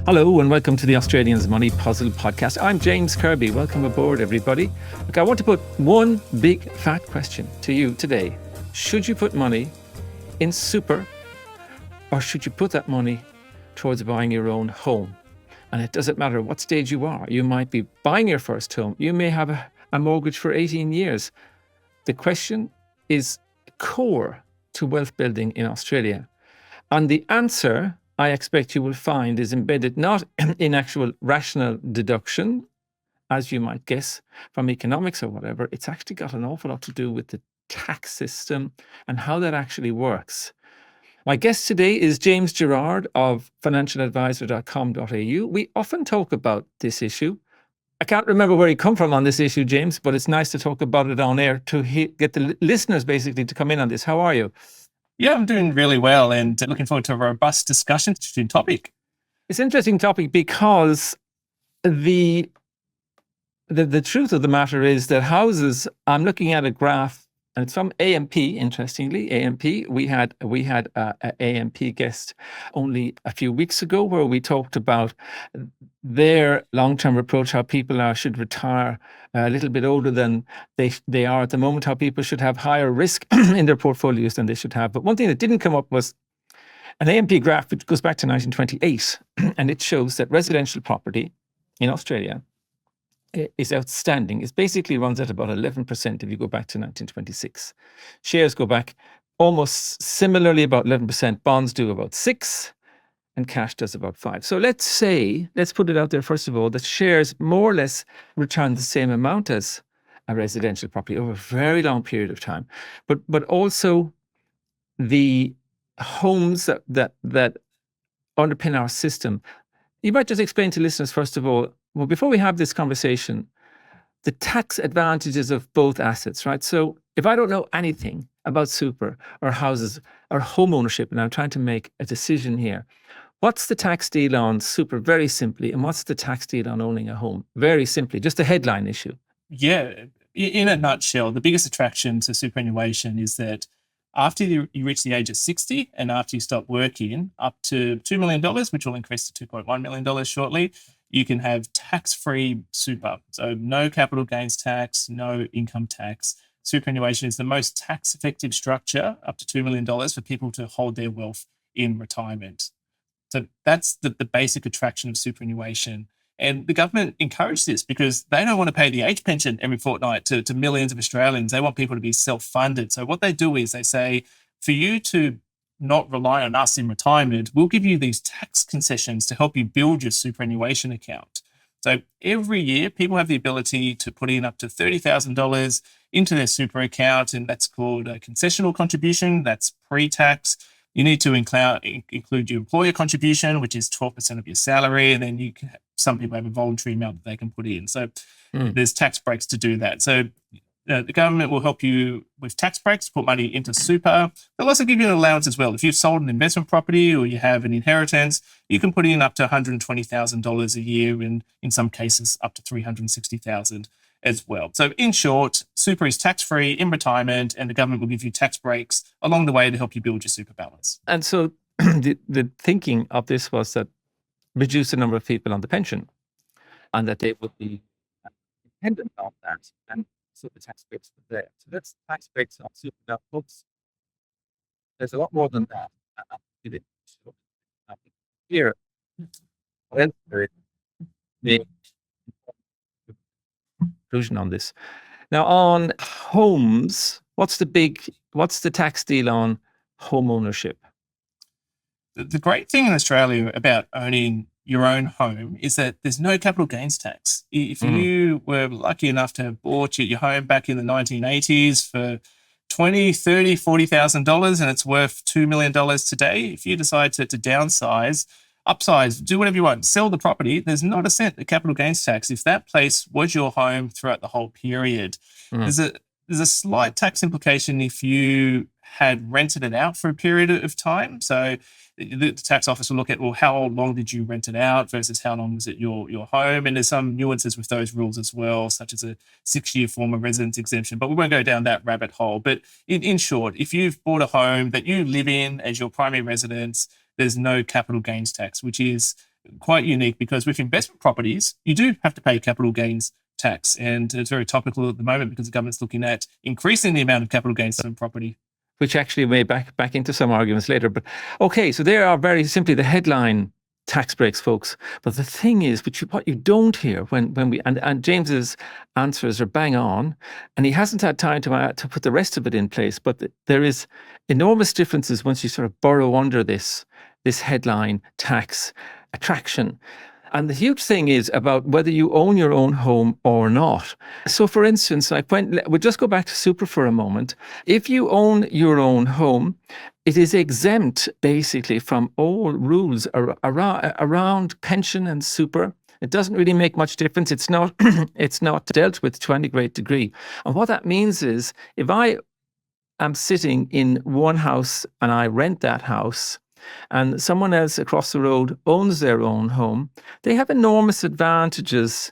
Hello and welcome to the Australians Money Puzzle podcast. I'm James Kirby. Welcome aboard, everybody. Look, I want to put one big fat question to you today. Should you put money in super, or should you put that money towards buying your own home? And it doesn't matter what stage you are. You might be buying your first home. You may have a mortgage for 18 years. The question is core to wealth building in Australia. And the answer, I expect you will find, is embedded not in actual rational deduction, as you might guess from economics or whatever. It's actually got an awful lot to do with the tax system and how that actually works. My guest today is James Gerard of financialadvisor.com.au. We often talk about this issue. I can't remember where you come from on this issue, James, but it's nice to talk about it on air to get the listeners basically to come in on this. How are you? Yeah, I'm doing really well and looking forward to a robust discussion. Interesting topic. It's an interesting topic because the truth of the matter is that houses, I'm looking at a graph, and it's from AMP, interestingly, AMP. We had a AMP guest only a few weeks ago where we talked about their long-term approach, how people should retire a little bit older than they are at the moment, how people should have higher risk in their portfolios than they should have. But one thing that didn't come up was an AMP graph which goes back to 1928, and it shows that residential property in Australia is outstanding. It basically runs at about 11% if you go back to 1926. Shares go back almost similarly, about 11%. Bonds do about 6%, and cash does about 5%. So let's put it out there, first of all, that shares more or less return the same amount as a residential property over a very long period of time. But also the homes that underpin our system. You might just explain to listeners, first of all, well, before we have this conversation, the tax advantages of both assets, right? So if I don't know anything about super or houses or home ownership, and I'm trying to make a decision here, what's the tax deal on super, very simply, and what's the tax deal on owning a home? Very simply, just a headline issue. Yeah, in a nutshell, the biggest attraction to superannuation is that after you reach the age of 60 and after you stop working, up to $2 million, which will increase to $2.1 million shortly, you can have tax-free super. So no capital gains tax, no income tax. Superannuation is the most tax-effective structure, up to $2 million, for people to hold their wealth in retirement. So that's the basic attraction of superannuation. And the government encouraged this because they don't want to pay the age pension every fortnight to millions of Australians. They want people to be self-funded. So what they do is they say, for you to not rely on us in retirement, we'll give you these tax concessions to help you build your superannuation account. So every year, people have the ability to put in up to $30,000 into their super account, and that's called a concessional contribution. That's pre-tax. You need to include your employer contribution, which is 12% of your salary, and then some people have a voluntary amount that they can put in. So there's tax breaks to do that. So the government will help you with tax breaks, put money into super. They'll also give you an allowance as well. If you've sold an investment property or you have an inheritance, you can put in up to $120,000 a year, and in some cases up to $360,000 as well. So in short, super is tax-free in retirement, and the government will give you tax breaks along the way to help you build your super balance. And so the thinking of this was that reduce the number of people on the pension and that they would be dependent on that. And so the tax breaks were there. So that's tax breaks on super. Now, folks, there's a lot more than that. Here, the conclusion on this. Now, on homes, what's the tax deal on home ownership? The great thing in Australia about owning your own home is that there's no capital gains tax. If you were lucky enough to have bought your home back in the 1980s for $20,000, $30,000, $40,000 and it's worth $2 million today, if you decide to downsize, upsize, do whatever you want, sell the property, there's not a cent of capital gains tax if that place was your home throughout the whole period. There's a slight tax implication if you had rented it out for a period of time. So the tax office will look at, well, how long did you rent it out versus how long was it your home? And there's some nuances with those rules as well, such as a 6-year former residence exemption, but we won't go down that rabbit hole. But in short, if you've bought a home that you live in as your primary residence, there's no capital gains tax, which is quite unique because with investment properties, you do have to pay capital gains tax. And it's very topical at the moment because the government's looking at increasing the amount of capital gains from property. Which actually may back into some arguments later. But okay, so there are very simply the headline tax breaks, folks. But the thing is, what you don't hear when we and James's answers are bang on, and he hasn't had time to put the rest of it in place. But there is enormous differences once you sort of burrow under this headline tax attraction. And the huge thing is about whether you own your own home or not. So, for instance, we'll just go back to super for a moment. If you own your own home, it is exempt basically from all rules around pension and super. It doesn't really make much difference. It's not it's not dealt with to any great degree. And what that means is, if I am sitting in one house and I rent that house, and someone else across the road owns their own home, they have enormous advantages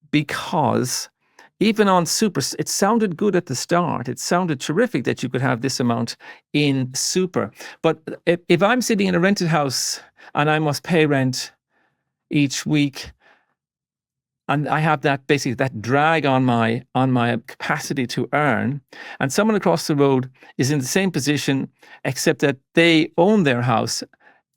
because even on super, it sounded good at the start. It sounded terrific that you could have this amount in super. But if I'm sitting in a rented house and I must pay rent each week, and I have that basically that drag on my capacity to earn, and someone across the road is in the same position, except that they own their house,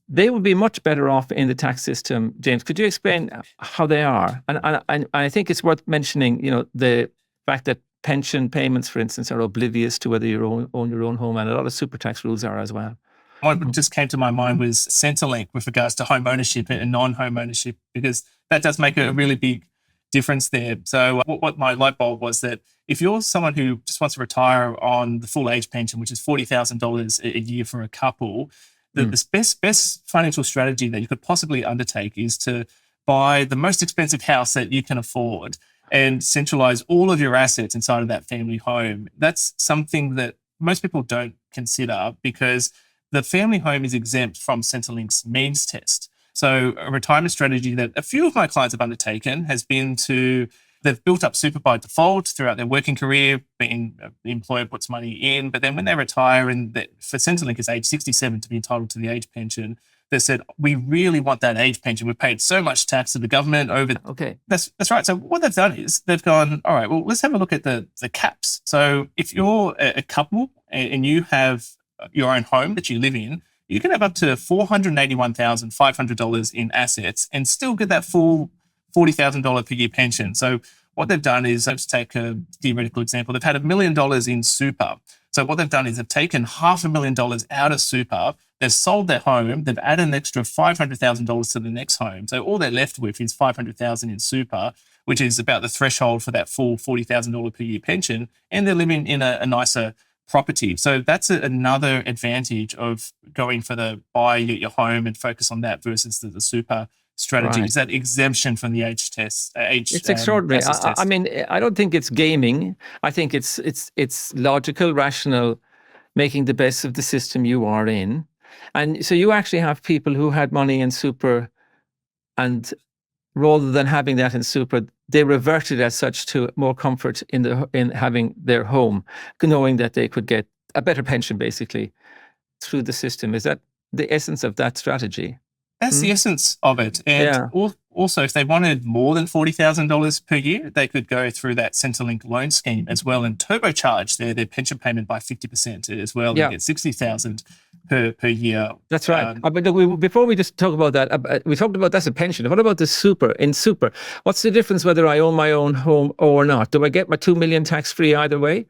they would be much better off in the tax system. James, could you explain how they are? And I think it's worth mentioning, the fact that pension payments, for instance, are oblivious to whether you own your own home, and a lot of super tax rules are as well. What just came to my mind was Centrelink with regards to home ownership and non-home ownership, because that does make a really big difference there. So what my light bulb was that if you're someone who just wants to retire on the full age pension, which is $40,000 a year for a couple, the best financial strategy that you could possibly undertake is to buy the most expensive house that you can afford and centralize all of your assets inside of that family home. That's something that most people don't consider because the family home is exempt from Centrelink's means test. So a retirement strategy that a few of my clients have undertaken has been they've built up super by default throughout their working career, the employer puts money in, but then when they retire, and for Centrelink is age 67 to be entitled to the age pension, they said, we really want that age pension. We've paid so much tax to the government over. Okay. That's right. So what they've done is they've gone, all right, well, let's have a look at the caps. So if you're a couple and you have your own home that you live in, you can have up to $481,500 in assets and still get that full $40,000 per year pension. So what they've done is, let's take a theoretical example. They've had $1 million in super. So what they've done is they've taken $500,000 out of super. They've sold their home. They've added an extra $500,000 to the next home. So all they're left with is $500,000 in super, which is about the threshold for that full $40,000 per year pension. And they're living in a nicer property. So that's another advantage of going for the buy your home and focus on that versus the super strategy. Right. Is that exemption from the age test? It's extraordinary. I mean, I don't think it's gaming. I think it's logical, rational, making the best of the system you are in. And so you actually have people who had money in super, and rather than having that in super, they reverted as such to more comfort in having their home, knowing that they could get a better pension basically through the system. Is that the essence of that strategy? That's the essence of it. And also, if they wanted more than $40,000 per year, they could go through that Centrelink loan scheme as well and turbocharge their pension payment by 50% as well and get $60,000 per year. That's right. But before we just talk about that, we talked about that's a pension. What about the super? In super, what's the difference whether I own my own home or not? Do I get my $2 million tax-free either way?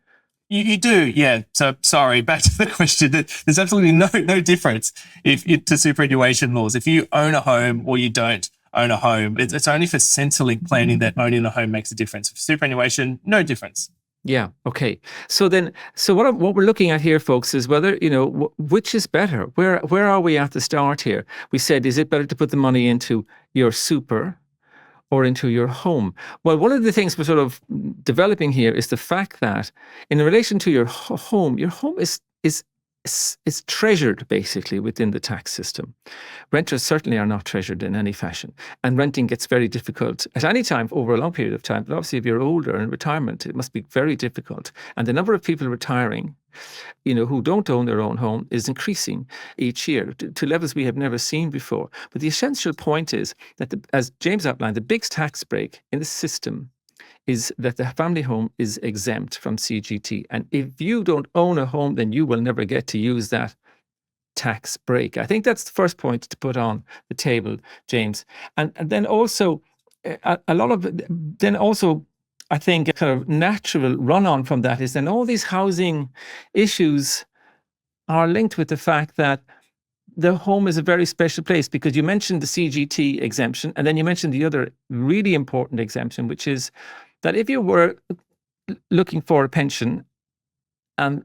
You do, yeah. So sorry, back to the question. There's absolutely no difference to superannuation laws. If you own a home or you don't own a home, it's only for Centrelink planning that owning a home makes a difference. For superannuation, no difference. Yeah. Okay. So what we're looking at here, folks, is whether, which is better? Where are we at the start here? We said, is it better to put the money into your super or into your home? Well, one of the things we're sort of developing here is the fact that in relation to your home is treasured basically within the tax system. Renters certainly are not treasured in any fashion, and renting gets very difficult at any time over a long period of time. But obviously, if you're older in retirement, it must be very difficult. And the number of people retiring who don't own their own home is increasing each year to levels we have never seen before. But the essential point is that, as James outlined, the big tax break in the system is that the family home is exempt from CGT. And if you don't own a home, then you will never get to use that tax break. I think that's the first point to put on the table, James. And then also, a lot of, then also, I think a kind of natural run-on from that is then all these housing issues are linked with the fact that the home is a very special place, because you mentioned the CGT exemption, and then you mentioned the other really important exemption, which is that if you were looking for a pension, and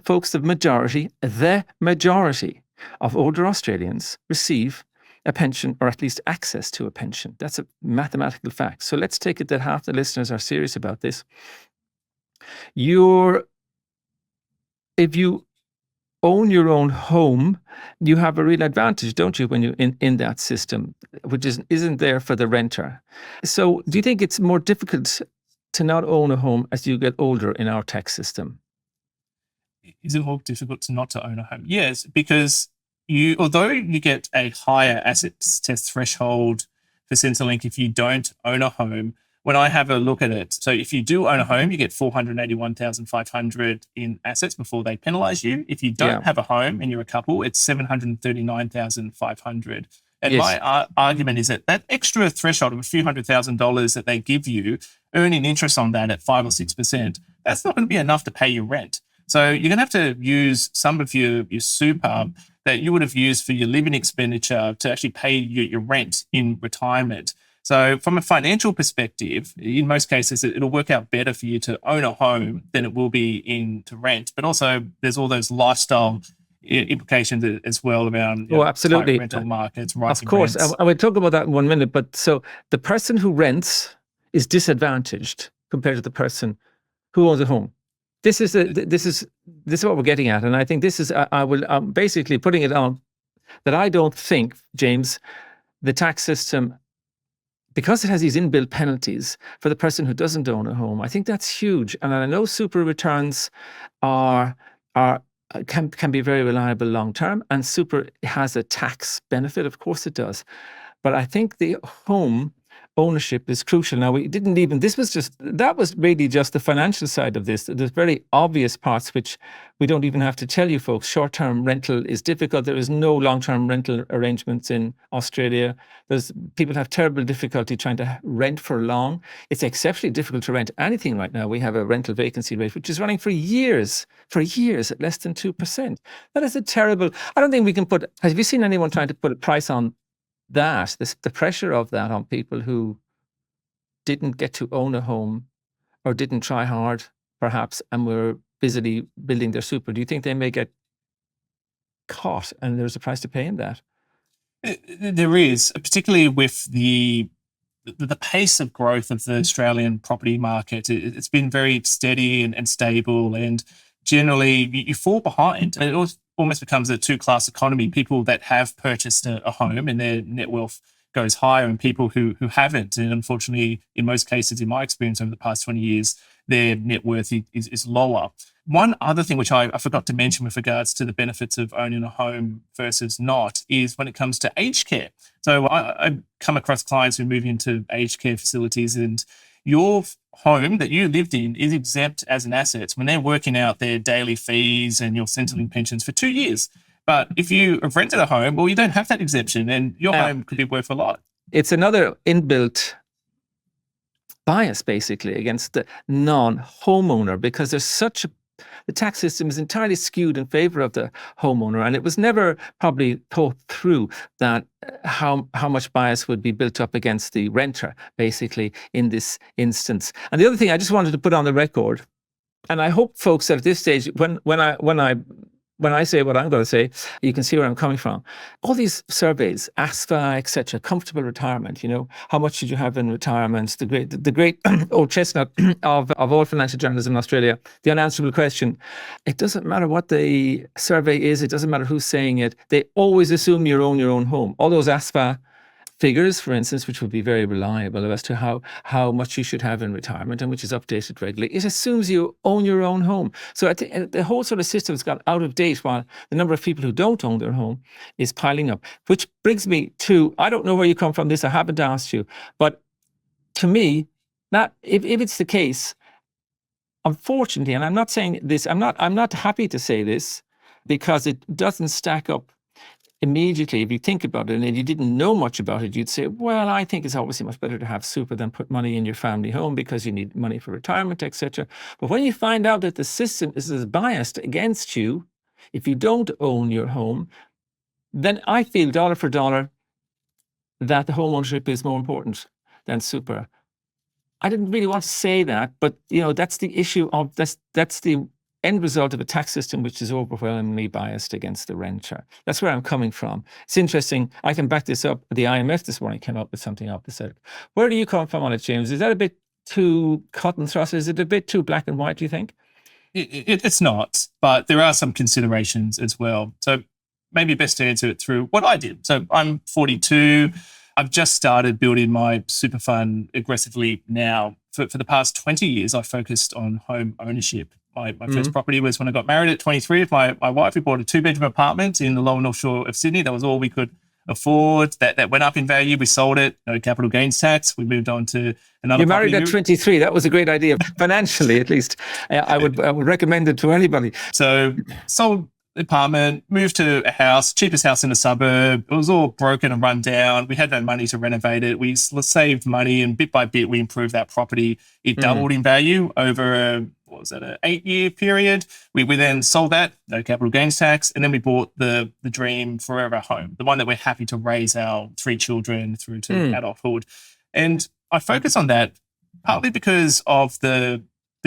folks, the majority of older Australians receive a pension, or at least access to a pension. That's a mathematical fact. So let's take it that half the listeners are serious about this. If you own your own home, you have a real advantage, don't you, when you're in that system, which isn't there for the renter. So do you think it's more difficult to not own a home as you get older in our tax system? Is it more difficult to own a home? Yes, because although you get a higher assets test threshold for Centrelink if you don't own a home, when I have a look at it, so if you do own a home, you get 481,500 in assets before they penalise you. If you don't have a home and you're a couple, it's 739,500. And my argument is that extra threshold of a few $100,000 that they give you, earning interest on that at 5 or 6%, that's not going to be enough to pay your rent. So you're going to have to use some of your super that you would have used for your living expenditure to actually pay your rent in retirement. So from a financial perspective, in most cases, it'll work out better for you to own a home than it will be to rent. But also there's all those lifestyle implications as well around absolutely, rental markets, rising of course. rents. I will talk about that in 1 minute. But so the person who rents is disadvantaged compared to the person who owns a home. This is what we're getting at, and I think this is I'm basically putting it on that I don't think, James, the tax system, because it has these inbuilt penalties for the person who doesn't own a home, I think that's huge. And I know super returns can be very reliable long term, and super has a tax benefit, of course it does. But I think the home ownership is crucial. Now, that was really just the financial side of this. There's very obvious parts which we don't even have to tell you folks. Short-term rental is difficult. There is no long-term rental arrangements in Australia. People have terrible difficulty trying to rent for long. It's exceptionally difficult to rent anything right now. We have a rental vacancy rate which is running for years at less than 2%. That is a terrible. I don't think we can put. Have you seen anyone trying to put a price on that, the pressure of that on people who didn't get to own a home or didn't try hard, perhaps, and were busily building their super? Do you think they may get caught and there's a price to pay in that? There is, particularly with the pace of growth of the Australian property market. It's been very steady and stable, and generally you fall behind. It almost becomes a two-class economy. People that have purchased a home and their net wealth goes higher, and people who haven't. And unfortunately, in most cases, in my experience over the past 20 years, their net worth is lower. One other thing which I forgot to mention with regards to the benefits of owning a home versus not is when it comes to aged care. So I come across clients who move into aged care facilities, and your home that you lived in is exempt as an asset when they're working out their daily fees and your Centrelink pensions for 2 years. But if you have rented a home, well, you don't have that exemption, and your home could be worth a lot. It's another inbuilt bias, basically, against the non-homeowner, because the tax system is entirely skewed in favor of the homeowner, and it was never probably thought through that how much bias would be built up against the renter, basically, in this instance. And the other thing I just wanted to put on the record, and I hope folks that at this stage, when I say what I'm going to say, you can see where I'm coming from. All these surveys, ASFA, etc., comfortable retirement, how much did you have in retirement? The great old chestnut of all financial journalism in Australia, the unanswerable question. It doesn't matter what the survey is. It doesn't matter who's saying it. They always assume you own your own home. All those ASFA figures, for instance, which would be very reliable as to how much you should have in retirement and which is updated regularly. It assumes you own your own home. So the whole sort of system's got out of date while the number of people who don't own their home is piling up. Which brings me to, I don't know where you come from this, I haven't asked you, but to me, that if it's the case, unfortunately, and I'm not saying this, I'm not happy to say this because it doesn't stack up immediately. If you think about it and you didn't know much about it, you'd say, well, I think it's obviously much better to have super than put money in your family home because you need money for retirement, etc. But when you find out that the system is as biased against you, if you don't own your home, then I feel dollar for dollar that the home ownership is more important than super. I didn't really want to say that, but that's the issue of that's the end result of a tax system which is overwhelmingly biased against the renter. That's where I'm coming from. It's interesting. I can back this up. The IMF this morning came up with something opposite. Where do you come from on it, James? Is that a bit too cut and thrust? Is it a bit too black and white, do you think? It's not, but there are some considerations as well. So maybe best to answer it through what I did. So I'm 42. I've just started building my super fund aggressively now. For the past 20 years, I focused on home ownership. My first property was when I got married at 23 with my wife. We bought a 2-bedroom apartment in the lower North Shore of Sydney. That was all we could afford. That went up in value. We sold it. No capital gains tax. We moved on to another. You married at 23. That was a great idea, financially at least. I would recommend it to anybody. So sold the apartment, moved to a house, cheapest house in the suburb. It was all broken and run down. We had no money to renovate it. We saved money and bit by bit we improved that property. It doubled in value over an 8-year period. We then sold that, no capital gains tax, and then we bought the dream forever home, the one that we're happy to raise our 3 children through to adulthood. And I focus on that partly because of the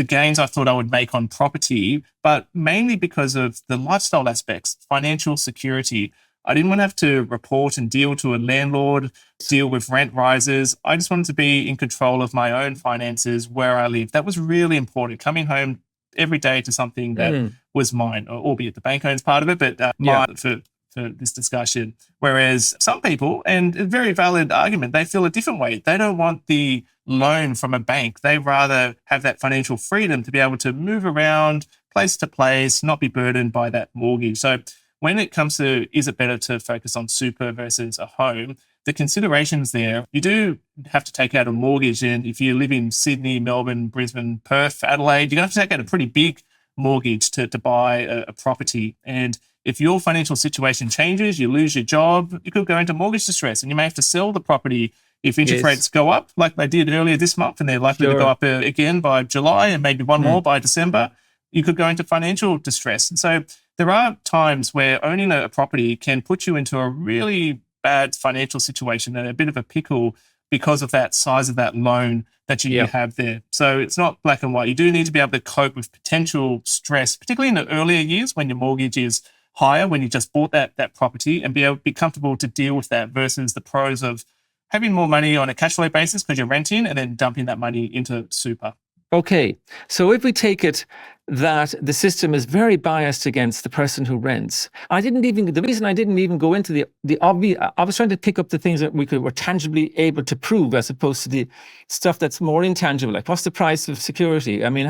gains I thought I would make on property, but mainly because of the lifestyle aspects, financial security. I didn't want to have to report and deal to a landlord, deal with rent rises. I just wanted to be in control of my own finances where I live. That was really important, coming home every day to something that was mine, albeit the bank owns part of it, but mine for this discussion. Whereas some people, and a very valid argument, they feel a different way. They don't want the loan from a bank. They rather have that financial freedom to be able to move around place to place, not be burdened by that mortgage. So when it comes to, is it better to focus on super versus a home, the considerations there, you do have to take out a mortgage. And if you live in Sydney, Melbourne, Brisbane, Perth, Adelaide, you're going to have to take out a pretty big mortgage to buy a property. And if your financial situation changes, you lose your job, you could go into mortgage distress and you may have to sell the property if interest rates go up like they did earlier this month, and they're likely to go up again by July and maybe one more by December. You could go into financial distress. And so there are times where owning a property can put you into a really bad financial situation and a bit of a pickle because of that size of that loan that you have there. So it's not black and white. You do need to be able to cope with potential stress, particularly in the earlier years when your mortgage is higher, when you just bought that property, and be able to be comfortable to deal with that versus the pros of having more money on a cash flow basis because you're renting and then dumping that money into super. Okay. So if we take it that the system is very biased against the person who rents, the reason I didn't even go into the obvious, I was trying to pick up the things that were tangibly able to prove as opposed to the stuff that's more intangible. Like, what's the price of security? I mean,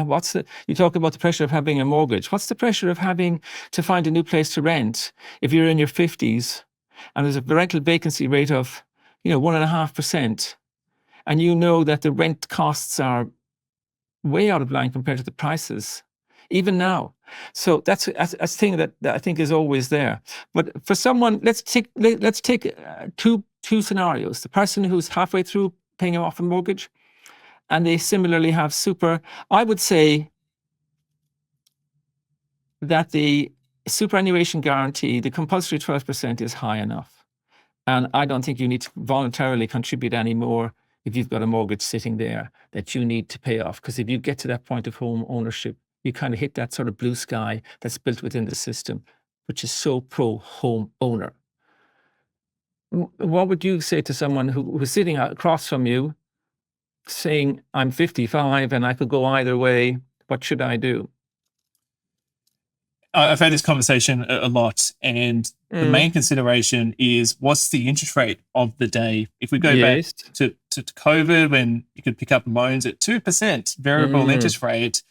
you talk about the pressure of having a mortgage. What's the pressure of having to find a new place to rent if you're in your 50s and there's a rental vacancy rate of 1.5%, and you know that the rent costs are way out of line compared to the prices, even now. So that's a thing that I think is always there. But for someone, let's take two scenarios: the person who's halfway through paying off a mortgage, and they similarly have super. I would say that the superannuation guarantee, the compulsory 12%, is high enough. And I don't think you need to voluntarily contribute any more if you've got a mortgage sitting there that you need to pay off. Because if you get to that point of home ownership, you kind of hit that sort of blue sky that's built within the system, which is so pro-home owner. What would you say to someone who's sitting across from you saying, I'm 55 and I could go either way, what should I do? I've had this conversation a lot, and the main consideration is what's the interest rate of the day. If we go back Yes. to COVID, when you could pick up loans at 2% variable interest rate,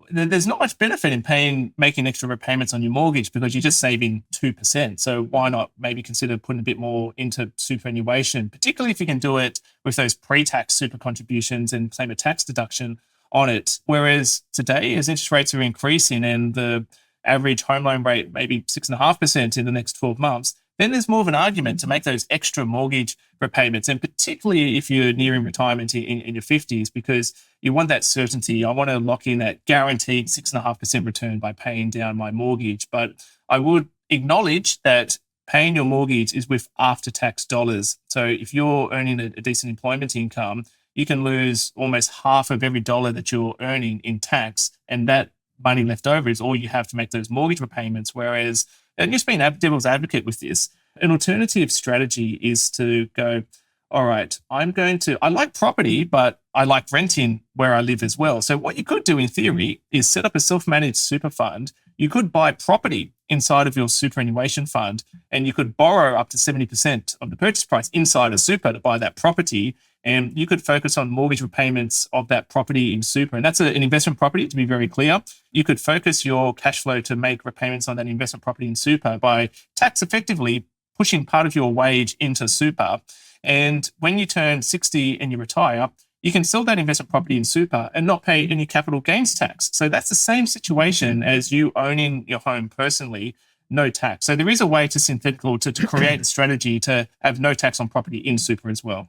there's not much benefit in making extra repayments on your mortgage because you're just saving 2%. So why not maybe consider putting a bit more into superannuation, particularly if you can do it with those pre-tax super contributions and claim a tax deduction on it. Whereas today, as interest rates are increasing and the average home loan rate maybe 6.5% in the next 12 months, then there's more of an argument to make those extra mortgage repayments, and particularly if you're nearing retirement in your 50s, because you want that certainty. I want to lock in that guaranteed 6.5% return by paying down my mortgage. But I would acknowledge that paying your mortgage is with after-tax dollars. So if you're earning a decent employment income, you can lose almost half of every dollar that you're earning in tax, and that money left over is all you have to make those mortgage repayments. Whereas, and just being devil's advocate with this, an alternative strategy is to go, all right, I like property, but I like renting where I live as well. So what you could do in theory is set up a self-managed super fund. You could buy property inside of your superannuation fund, and you could borrow up to 70% of the purchase price inside a super to buy that property. And you could focus on mortgage repayments of that property in super. And that's an investment property, to be very clear. You could focus your cash flow to make repayments on that investment property in super by tax effectively pushing part of your wage into super. And when you turn 60 and you retire, you can sell that investment property in super and not pay any capital gains tax. So that's the same situation as you owning your home personally, no tax. So there is a way to create a strategy to have no tax on property in super as well.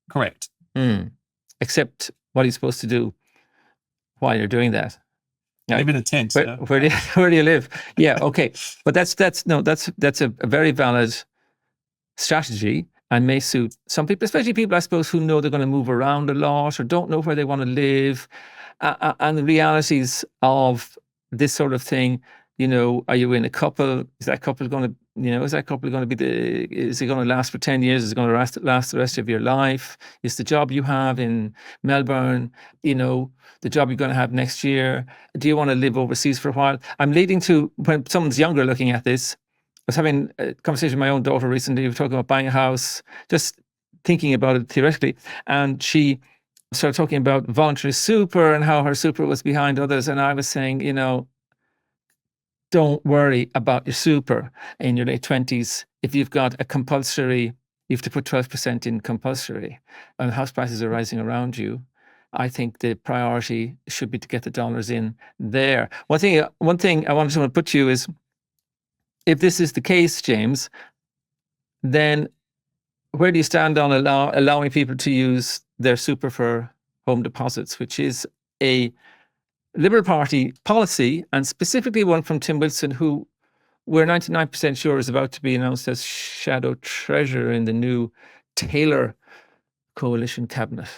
Correct. Except what are you supposed to do while you're doing that? Live in a tent. Where do you live? Yeah, okay. But that's a very valid strategy and may suit some people, especially people, I suppose, who know they're going to move around a lot or don't know where they want to live. And the realities of this sort of thing, are you in a couple? Is that couple going to is it going to last for 10 years? Is it going to last the rest of your life? Is the job you have in Melbourne, the job you're going to have next year? Do you want to live overseas for a while? I'm leading to, when someone's younger looking at this, I was having a conversation with my own daughter recently. We were talking about buying a house, just thinking about it theoretically. And she started talking about voluntary super and how her super was behind others. And I was saying, don't worry about your super in your late 20s. If you've got a compulsory, you have to put 12% in compulsory, and house prices are rising around you. I think the priority should be to get the dollars in there. One thing I wanted to put to you is, if this is the case, James, then where do you stand on allowing people to use their super for home deposits, which is a Liberal Party policy, and specifically one from Tim Wilson, who we're 99% sure is about to be announced as shadow treasurer in the new Taylor coalition cabinet?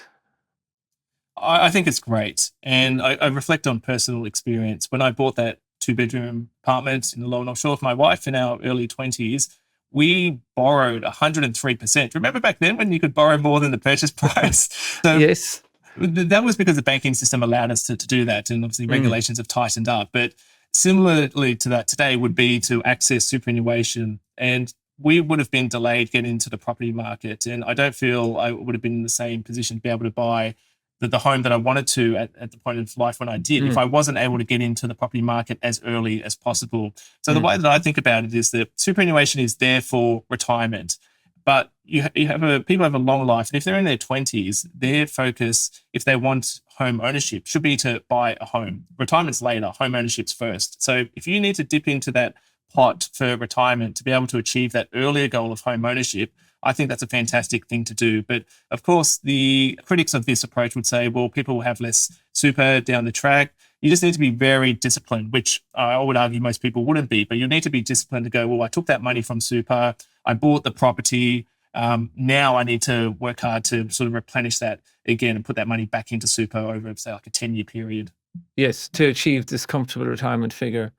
I think it's great. And I reflect on personal experience. When I bought that 2-bedroom apartment in the Lower North Shore with my wife in our early 20s, we borrowed 103%. Remember back then when you could borrow more than the purchase price? So yes. That was because the banking system allowed us to do that, and obviously regulations have tightened up. But similarly to that today would be to access superannuation, and we would have been delayed getting into the property market, and I don't feel I would have been in the same position to be able to buy the home that I wanted to at the point of life when I did, if I wasn't able to get into the property market as early as possible. So the way that I think about it is that superannuation is there for retirement. But people have a long life, and if they're in their 20s, their focus, if they want home ownership, should be to buy a home. Retirement's later, home ownership's first. So if you need to dip into that pot for retirement to be able to achieve that earlier goal of home ownership, I think that's a fantastic thing to do. But of course, the critics of this approach would say, well, people will have less super down the track. You just need to be very disciplined, which I would argue most people wouldn't be, but you need to be disciplined to go, well, I took that money from super, I bought the property, now I need to work hard to sort of replenish that again and put that money back into super over, say, like a 10-year period. Yes, to achieve this comfortable retirement figure,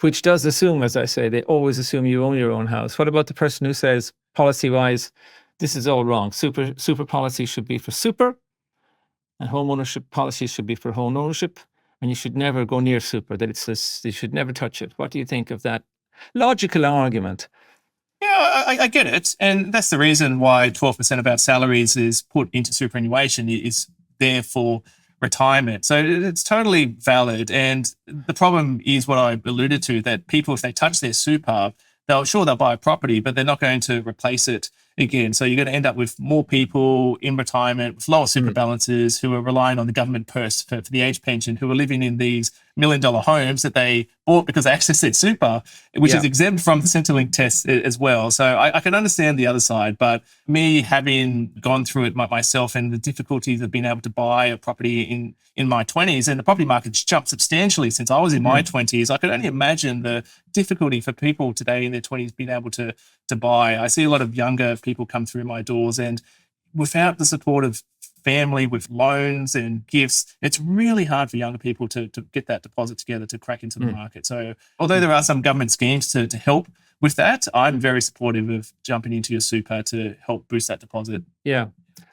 which does assume, as I say, they always assume you own your own house. What about the person who says, policy-wise, this is all wrong? Super policy should be for super, and home ownership policy should be for home ownership. and you should never go near super, that it's this, you should never touch it. What do you think of that logical argument? Yeah, I get it. And that's the reason why 12% of our salaries is put into superannuation, is there for retirement. So it's totally valid. And the problem is what I alluded to, that people, if they touch their super, they'll buy a property, but they're not going to replace it again. So you're going to end up with more people in retirement with lower super balances who are relying on the government purse for the age pension, who are living in these $1 million homes that they bought because they accessed their super, which is exempt from the Centrelink test as well. So I can understand the other side, but me having gone through it myself and the difficulties of being able to buy a property in my 20s, and the property market's jumped substantially since I was in my 20s. I could only imagine the difficulty for people today in their 20s being able to buy. I see a lot of younger people come through my doors, and without the support of family with loans and gifts, it's really hard for younger people to get that deposit together to crack into the market. So although there are some government schemes to help with that, I'm very supportive of jumping into your super to help boost that deposit. Yeah,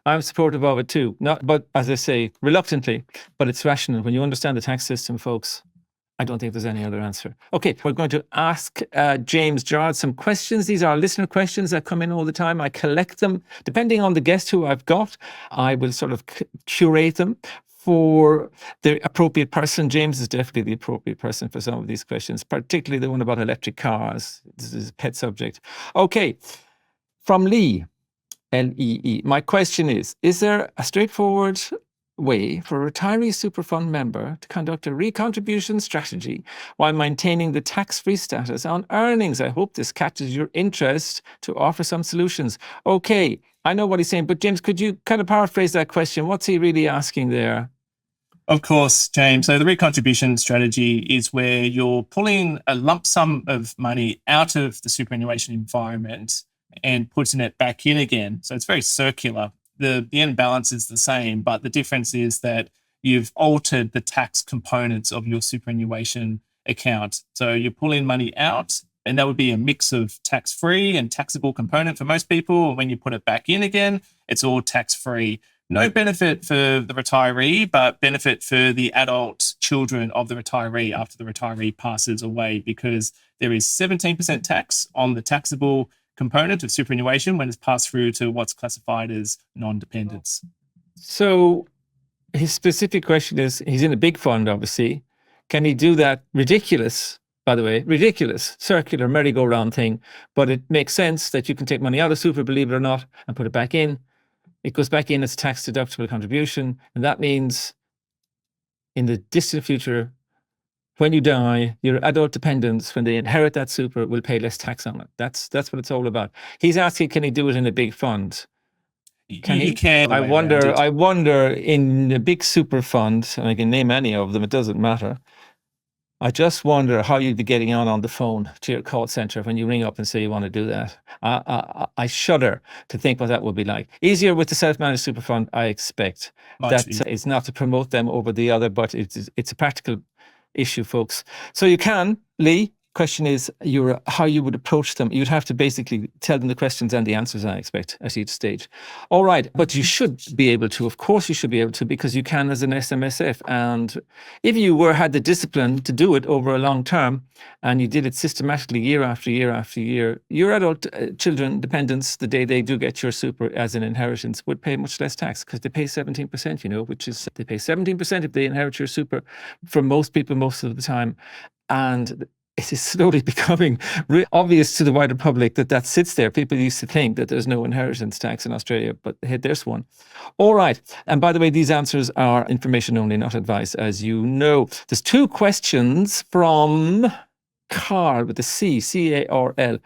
I'm supportive of it too. But as I say, reluctantly, but it's rational. When you understand the tax system, folks, I don't think there's any other answer. Okay, we're going to ask James Gerard some questions. These are listener questions that come in all the time. I collect them. Depending on the guest who I've got, I will sort of curate them for the appropriate person. James is definitely the appropriate person for some of these questions, particularly the one about electric cars. This is a pet subject. Okay, from Lee, Lee. My question is there a straightforward way for a retiree super fund member to conduct a recontribution strategy while maintaining the tax-free status on earnings? I hope this catches your interest to offer some solutions. Okay, I know what he's saying, but James, could you kind of paraphrase that question? What's he really asking there? Of course, James. So the recontribution strategy is where you're pulling a lump sum of money out of the superannuation environment and putting it back in again. So it's very circular. The end balance is the same, but the difference is that you've altered the tax components of your superannuation account. So you're pulling money out, and that would be a mix of tax-free and taxable component for most people. When you put it back in again, it's all tax-free. No benefit for the retiree, but benefit for the adult children of the retiree after the retiree passes away, because there is 17% tax on the taxable component of superannuation when it's passed through to what's classified as non-dependents. So his specific question is, he's in a big fund, obviously. Can he do that ridiculous, by the way, ridiculous circular merry-go-round thing, but it makes sense that you can take money out of super, believe it or not, and put it back in. It goes back in as tax-deductible contribution, and that means in the distant future, when you die, your adult dependents, when they inherit that super, will pay less tax on it. That's what it's all about. He's asking, can he do it in a big fund? Can he? I wonder in a big super fund, and I can name any of them, it doesn't matter. I just wonder how you'd be getting on the phone to your call center when you ring up and say you want to do that. I shudder to think what that would be like. Easier with the self-managed super fund, I expect. It's not to promote them over the other, but it's a practical issue, folks. So you can, Lee, question is how you would approach them. You'd have to basically tell them the questions and the answers, I expect, at each stage. All right, but you should be able to, of course you should be able to, because you can as an SMSF. And if you had the discipline to do it over a long term, and you did it systematically year after year after year, your adult children, dependents, the day they do get your super as an inheritance, would pay much less tax, because they pay 17%, which is, they pay 17% if they inherit your super for most people most of the time. And it is slowly becoming obvious to the wider public that sits there. People used to think that there's no inheritance tax in Australia, but hey, there's one. All right. And by the way, these answers are information only, not advice, as you know. There's two questions from Carl with the C, C-A-R-L.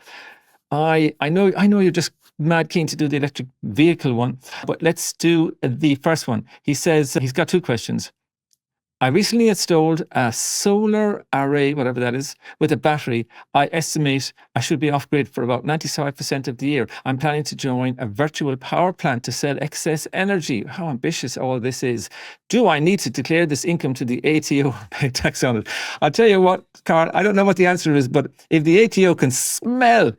I know you're just mad keen to do the electric vehicle one, but let's do the first one. He says he's got two questions. I recently installed a solar array, whatever that is, with a battery. I estimate I should be off grid for about 95% of the year. I'm planning to join a virtual power plant to sell excess energy. How ambitious all this is. Do I need to declare this income to the ATO and pay tax on it? I'll tell you what, Carl, I don't know what the answer is, but if the ATO can smell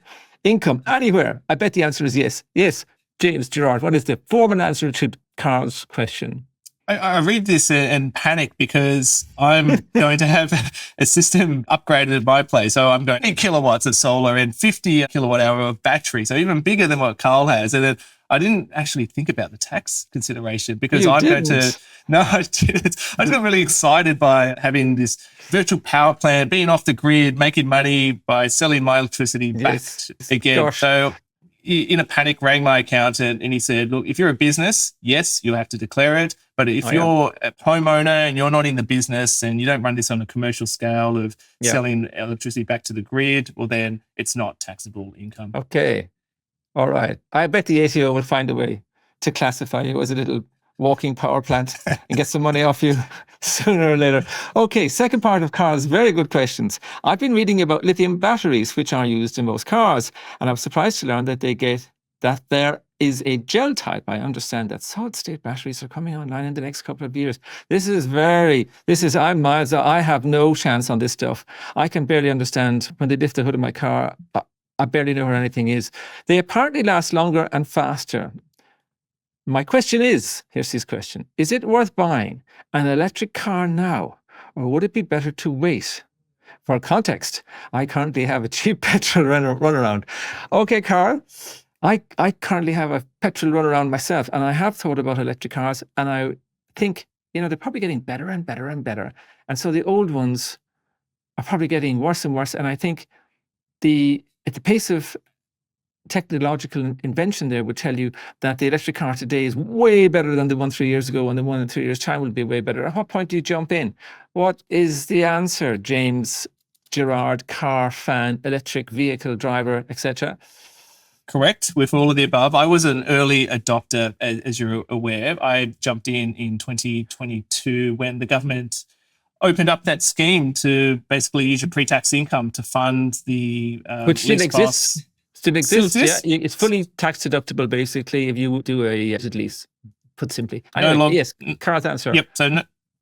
income anywhere, I bet the answer is yes. Yes, James Gerard, what is the formal answer to Carl's question? I read this and panic because I'm going to have a system upgraded at my place. So I'm going 8 kilowatts of solar and 50 kilowatt hour of battery. So even bigger than what Carl has. And then I didn't actually think about the tax consideration because You I'm going to, didn't. no, I didn't. I just got really excited by having this virtual power plant, being off the grid, making money by selling my electricity back Yes. again. Gosh. So in a panic, rang my accountant and he said, look, if you're a business, yes, you'll have to declare it. But if Oh, yeah. you're a homeowner and you're not in the business and you don't run this on a commercial scale of Yeah. selling electricity back to the grid, well, then it's not taxable income. Okay. All right. I bet the ATO will find a way to classify you as a little walking power plant and get some money off you sooner or later. Okay, second part of cars, very good questions. I've been reading about lithium batteries, which are used in most cars, and I was surprised to learn that there is a gel type. I understand that solid state batteries are coming online in the next couple of years. I'm miles, I have no chance on this stuff. I can barely understand when they lift the hood of my car. I barely know where anything is. They apparently last longer and faster. My question is, here's his question, is it worth buying an electric car now, or would it be better to wait? For context, I currently have a cheap petrol runaround. Okay, Carl, I currently have a petrol runaround myself, and I have thought about electric cars, and I think, they're probably getting better and better and better. And so the old ones are probably getting worse and worse. And I think at the pace of technological invention there would tell you that the electric car today is way better than the one 3 years ago, and the one in 3 years' time will be way better. At what point do you jump in? What is the answer, James Gerard, car fan, electric vehicle driver, etc.? Correct, with all of the above. I was an early adopter, as you're aware. I jumped in 2022 when the government opened up that scheme to basically use your pre-tax income to fund the Which still lease exists. costs. Still exists, yeah. exists? It's fully tax deductible, basically, if you do a lease, put simply. No Anyway, log- yes, Carl's answer. Yep.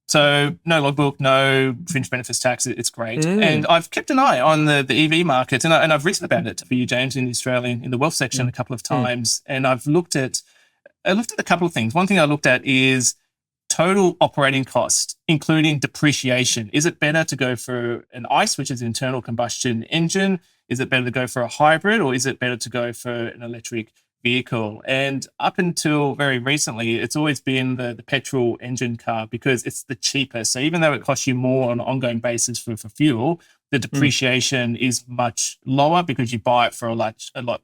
So no logbook, no fringe benefits tax. It's great. And I've kept an eye on the EV market, and I've written about it for you, James, in the Australian in the wealth section a couple of times. And I looked at a couple of things. One thing I looked at is total operating cost, including depreciation. Is it better to go for an ICE, which is internal combustion engine? Is it better to go for a hybrid, or is it better to go for an electric vehicle? And up until very recently, it's always been the petrol engine car because it's the cheapest. So even though it costs you more on an ongoing basis for fuel, the depreciation is much lower because you buy it for a lot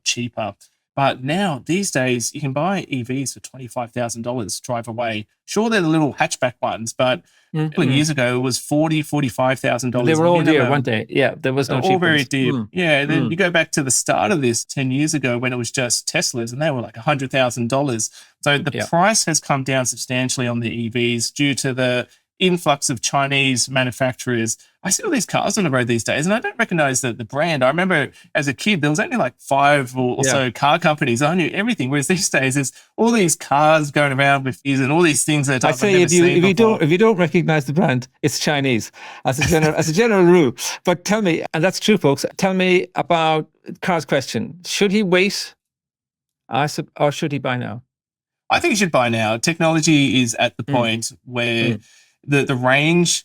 cheaper. But now, these days, you can buy EVs for $25,000, drive away. Sure, they're the little hatchback ones, but a couple of years ago, it was $45,000. They were all dear, weren't they? Yeah, there was no cheap all very ones. dear. Yeah, then you go back to the start of this 10 years ago when it was just Teslas, and they were like $100,000. So the price has come down substantially on the EVs due to the influx of Chinese manufacturers. I see all these cars on the road these days, and I don't recognize the brand. I remember as a kid, there was only like 5 or so car companies. I knew everything. Whereas these days, there's all these cars going around with these and all these things that I say if you don't recognize the brand, it's Chinese as a general rule. But tell me, and that's true, folks. Tell me about Carl's question: should he wait, or should he buy now? I think you should buy now. Technology is at the point where the range,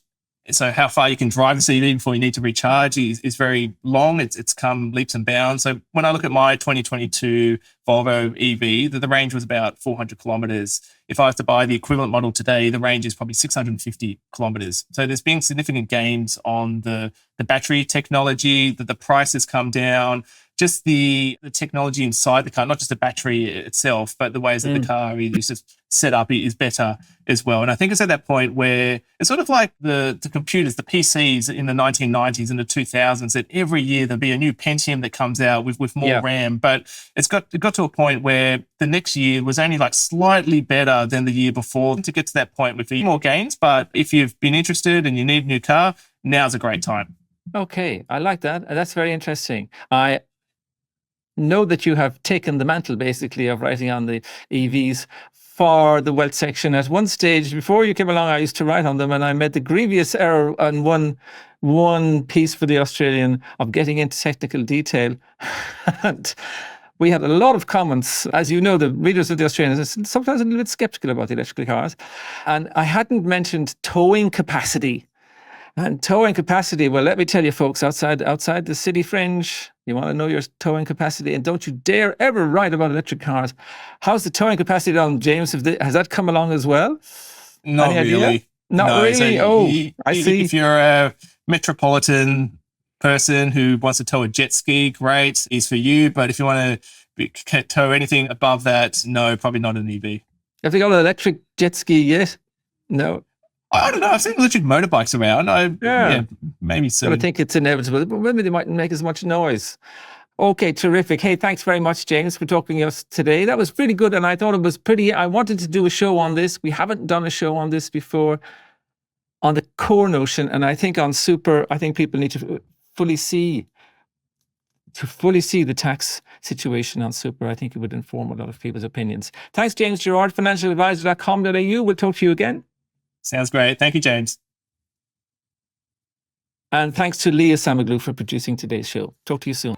so how far you can drive the EV before you need to recharge is very long. It's come leaps and bounds. So when I look at my 2022 Volvo EV, the range was about 400 kilometers. If I was to buy the equivalent model today, the range is probably 650 kilometers. So there's been significant gains on the battery technology, that the price has come down. Just the technology inside the car, not just the battery itself, but the ways that the car is just set up is better as well. And I think it's at that point where it's sort of like the computers, the PCs in the 1990s and the 2000s, that every year there'll be a new Pentium that comes out with more RAM. But it got to a point where the next year was only like slightly better than the year before to get to that point with more gains. But if you've been interested and you need a new car, now's a great time. Okay, I like that. That's very interesting. I know that you have taken the mantle, basically, of writing on the EVs for the wealth section. At one stage, before you came along, I used to write on them, and I made the grievous error on one piece for the Australian of getting into technical detail. we had a lot of comments. As you know, the readers of the Australian are sometimes a little bit skeptical about the electrical cars. And I hadn't mentioned towing capacity. And towing capacity, well, let me tell you, folks, outside the city fringe, you want to know your towing capacity, and don't you dare ever write about electric cars. How's the towing capacity on, James? Has that come along as well? Not really. Not No, really? so I see. If you're a metropolitan person who wants to tow a jet ski, great, is for you. But if you want to tow anything above that, no, probably not an EV. Have they got an electric jet ski yet? No. I don't know. I've seen electric motorbikes around. Yeah, maybe soon. I think it's inevitable, but maybe they mightn't make as much noise. Okay, terrific. Hey, thanks very much, James, for talking to us today. That was pretty good, and I thought it was pretty. I wanted to do a show on this. We haven't done a show on this before, on the core notion, and I think on super, I think people need to fully see the tax situation on super. I think it would inform a lot of people's opinions. Thanks, James Gerard, financialadvisor.com.au. We'll talk to you again. Sounds great. Thank you, James. And thanks to Leah Samaglu for producing today's show. Talk to you soon.